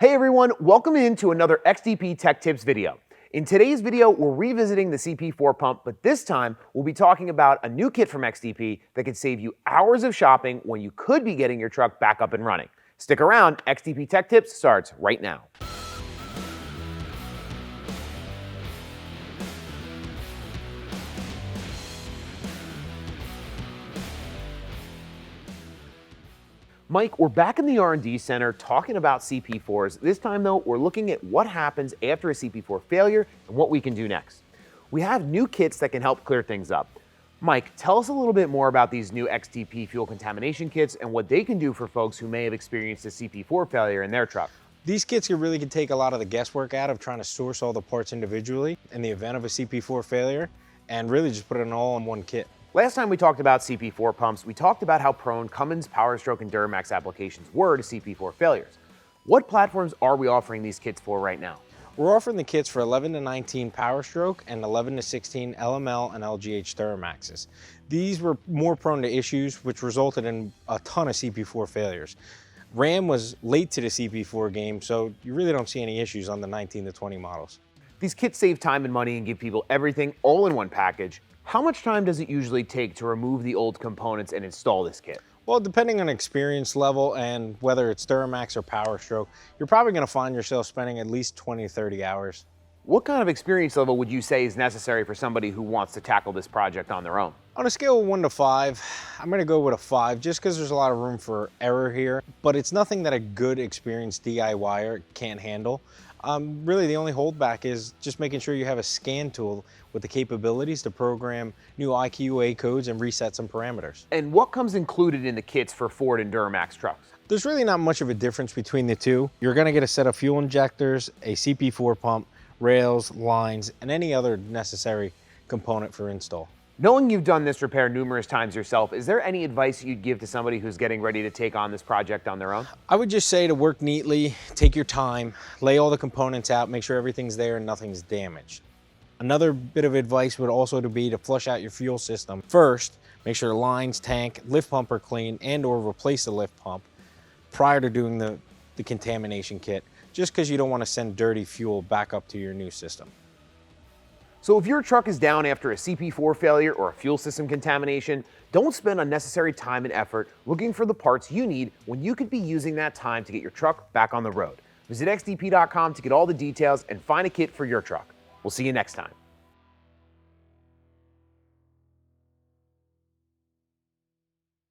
Hey everyone, welcome into another XDP Tech Tips video. In today's video, we're revisiting the CP4 pump, but this time we'll be talking about a new kit from XDP that could save you hours of shopping when you could be getting your truck back up and running. Stick around, XDP Tech Tips starts right now. Mike, we're back in the R&D center talking about CP4s. This time though, we're looking at what happens after a CP4 failure and what we can do next. We have new kits that can help clear things up. Mike, tell us a little bit more about these new XDP Fuel Contamination Kits and what they can do for folks who may have experienced a CP4 failure in their truck. These kits really can take a lot of the guesswork out of trying to source all the parts individually in the event of a CP4 failure and really just put it all in one kit. Last time we talked about CP4 pumps, we talked about how prone Cummins, Powerstroke, and Duramax applications were to CP4 failures. What platforms are we offering these kits for right now? We're offering the kits for 11 to 19 Powerstroke and 11 to 16 LML and LGH Duramaxes. These were more prone to issues, which resulted in a ton of CP4 failures. Ram was late to the CP4 game, so you really don't see any issues on the 19 to 20 models. These kits save time and money and give people everything all in one package. How much time does it usually take to remove the old components and install this kit? Well, depending on experience level and whether it's Duramax or Powerstroke, you're probably going to find yourself spending at least 20 to 30 hours. What kind of experience level would you say is necessary for somebody who wants to tackle this project on their own? On a scale of 1 to 5, I'm going to go with a 5 just because there's a lot of room for error here, but it's nothing that a good experienced DIYer can't handle. Really the only holdback is just making sure you have a scan tool with the capabilities to program new IQA codes and reset some parameters. And what comes included in the kits for Ford and Duramax trucks? There's really not much of a difference between the two. You're going to get a set of fuel injectors, a CP4 pump, rails, lines, and any other necessary component for install. Knowing you've done this repair numerous times yourself, is there any advice you'd give to somebody who's getting ready to take on this project on their own? I would just say to work neatly, take your time, lay all the components out, make sure everything's there and nothing's damaged. Another bit of advice would also be to flush out your fuel system. First, make sure the lines, tank, lift pump are clean and or replace the lift pump prior to doing the contamination kit, just because you don't want to send dirty fuel back up to your new system. So if your truck is down after a CP4 failure or a fuel system contamination, don't spend unnecessary time and effort looking for the parts you need when you could be using that time to get your truck back on the road. Visit xdp.com to get all the details and find a kit for your truck. We'll see you next time.